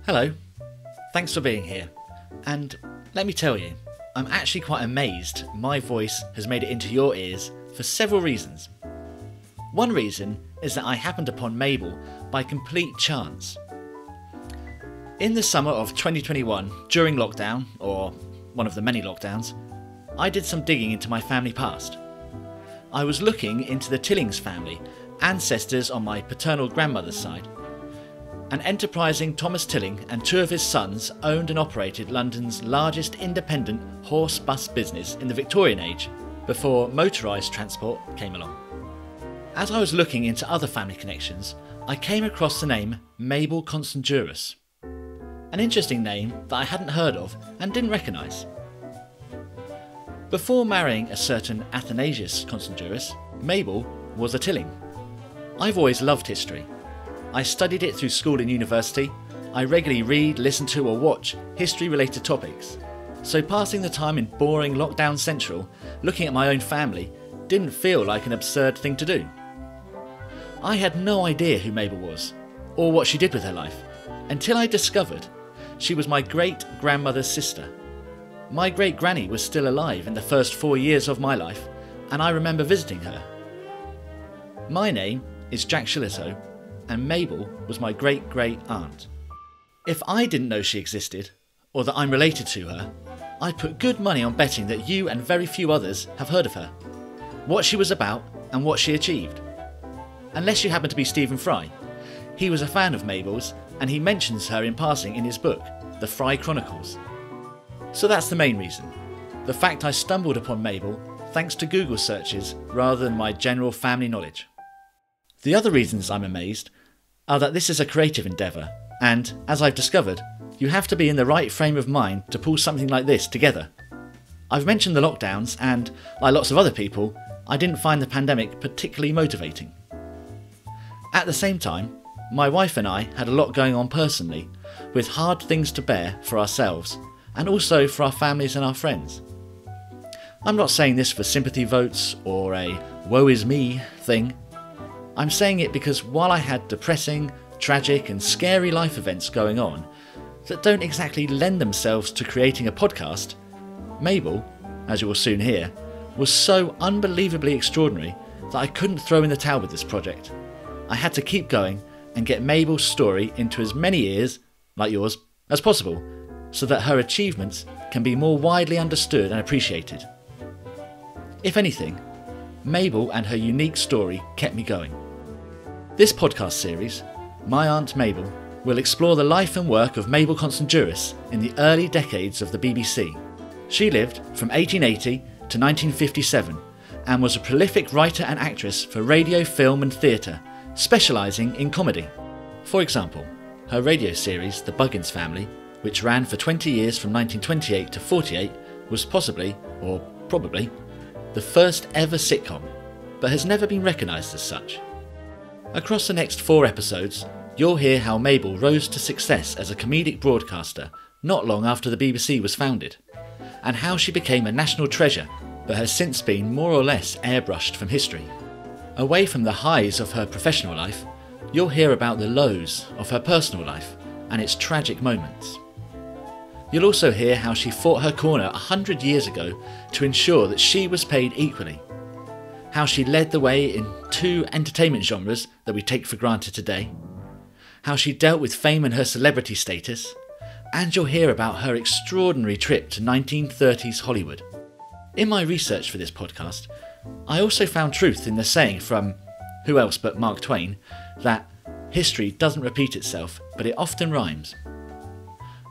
Hello, thanks for being here. And let me tell you, I'm actually quite amazed my voice has made it into your ears for several reasons. One reason is that I happened upon Mabel by complete chance. In the summer of 2021, during lockdown, or one of the many lockdowns, I did some digging into my family past. I was looking into the Tillings family, ancestors on my paternal grandmother's side. An enterprising Thomas Tilling and two of his sons owned and operated London's largest independent horse bus business in the Victorian age, before motorised transport came along. As I was looking into other family connections, I came across the name Mabel Constanduros. An interesting name that I hadn't heard of and didn't recognise. Before marrying a certain Athanasius Constanduros, Mabel was a Tilling. I've always loved history. I studied it through school and university. I regularly read, listen to or watch history-related topics. So passing the time in boring lockdown central, looking at my own family, didn't feel like an absurd thing to do. I had no idea who Mabel was, or what she did with her life, until I discovered she was my great-grandmother's sister. My great-granny was still alive in the first 4 years of my life, and I remember visiting her. My name is Jack Shillito, and Mabel was my great-great-aunt. If I didn't know she existed, or that I'm related to her, I'd put good money on betting that you and very few others have heard of her, what she was about and what she achieved. Unless you happen to be Stephen Fry. He was a fan of Mabel's, and he mentions her in passing in his book, The Fry Chronicles. So that's the main reason. The fact I stumbled upon Mabel thanks to Google searches rather than my general family knowledge. The other reasons I'm amazed are that this is a creative endeavour, and, as I've discovered, you have to be in the right frame of mind to pull something like this together. I've mentioned the lockdowns, and, like lots of other people, I didn't find the pandemic particularly motivating. At the same time, my wife and I had a lot going on personally, with hard things to bear for ourselves, and also for our families and our friends. I'm not saying this for sympathy votes or a woe is me thing. I'm saying it because while I had depressing, tragic and scary life events going on that don't exactly lend themselves to creating a podcast, Mabel, as you will soon hear, was so unbelievably extraordinary that I couldn't throw in the towel with this project. I had to keep going and get Mabel's story into as many ears, like yours, as possible, so that her achievements can be more widely understood and appreciated. If anything, Mabel and her unique story kept me going. This podcast series, My Aunt Mabel, will explore the life and work of Mabel Constanduros in the early decades of the BBC. She lived from 1880 to 1957 and was a prolific writer and actress for radio, film and theatre, specialising in comedy. For example, her radio series The Buggins Family, which ran for 20 years from 1928 to 48, was possibly, or probably, the first ever sitcom, but has never been recognised as such. Across the next 4 episodes, you'll hear how Mabel rose to success as a comedic broadcaster not long after the BBC was founded, and how she became a national treasure but has since been more or less airbrushed from history. Away from the highs of her professional life, you'll hear about the lows of her personal life and its tragic moments. You'll also hear how she fought her corner 100 years ago to ensure that she was paid equally, how she led the way in 2 entertainment genres that we take for granted today, how she dealt with fame and her celebrity status, and you'll hear about her extraordinary trip to 1930s Hollywood. In my research for this podcast, I also found truth in the saying from, who else but Mark Twain, that history doesn't repeat itself, but it often rhymes.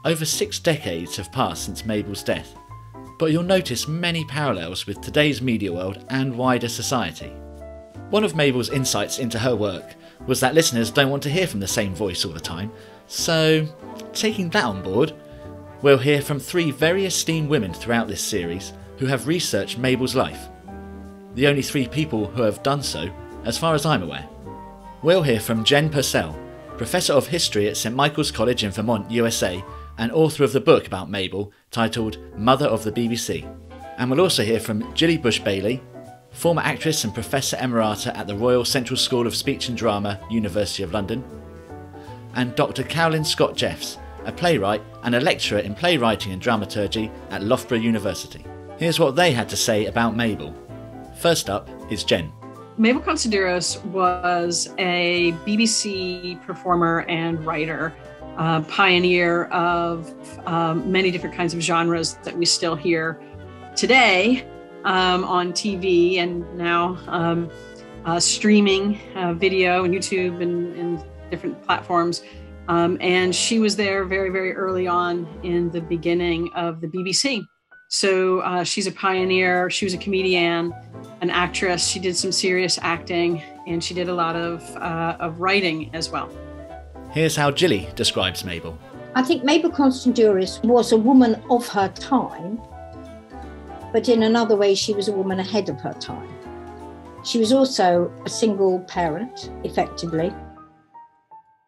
Over 6 decades have passed since Mabel's death, but you'll notice many parallels with today's media world and wider society. One of Mabel's insights into her work was that listeners don't want to hear from the same voice all the time, so taking that on board, we'll hear from 3 very esteemed women throughout this series who have researched Mabel's life. The only 3 people who have done so, as far as I'm aware. We'll hear from Jen Purcell, Professor of History at St Michael's College in Vermont, USA, and author of the book about Mabel titled Mother of the BBC. And we'll also hear from Gilly Bush-Bailey, former actress and Professor Emerita at the Royal Central School of Speech and Drama, University of London, and Dr. Carolyn Scott Jeffs, a playwright and a lecturer in playwriting and dramaturgy at Loughborough University. Here's what they had to say about Mabel. First up is Jen. Mabel Constanduros was a BBC performer and writer, pioneer of many different kinds of genres that we still hear today on TV and now streaming video and YouTube and different platforms. And she was there very, very early on in the beginning of the BBC. So she's a pioneer. She was a comedian, an actress. She did some serious acting, and she did a lot of writing as well. Here's how Gilly describes Mabel. I think Mabel Constanduros was a woman of her time, but in another way, she was a woman ahead of her time. She was also a single parent, effectively.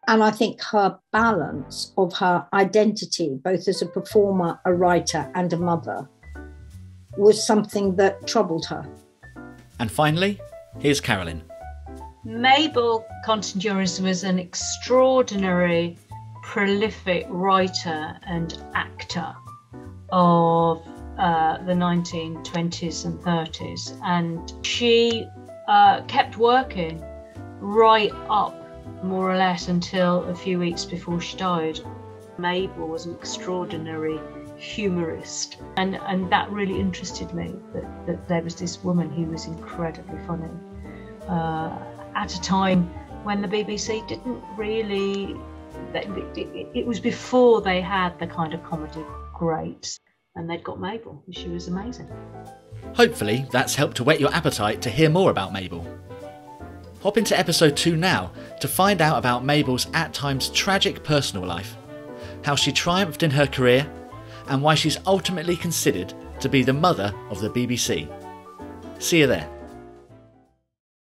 And I think her balance of her identity, both as a performer, a writer, and a mother, was something that troubled her. And finally, here's Carolyn. Mabel Constanduros was an extraordinary, prolific writer and actor of the 1920s and 30s. And she kept working right up more or less until a few weeks before she died. Mabel was an extraordinary humorist, and that really interested me, that there was this woman who was incredibly funny at a time when the BBC didn't really, it was before they had the kind of comedy greats, and they'd got Mabel, and she was amazing. Hopefully that's helped to whet your appetite to hear more about Mabel. Hop into episode 2 now to find out about Mabel's at times tragic personal life, how she triumphed in her career, and why she's ultimately considered to be the mother of the BBC. See you there.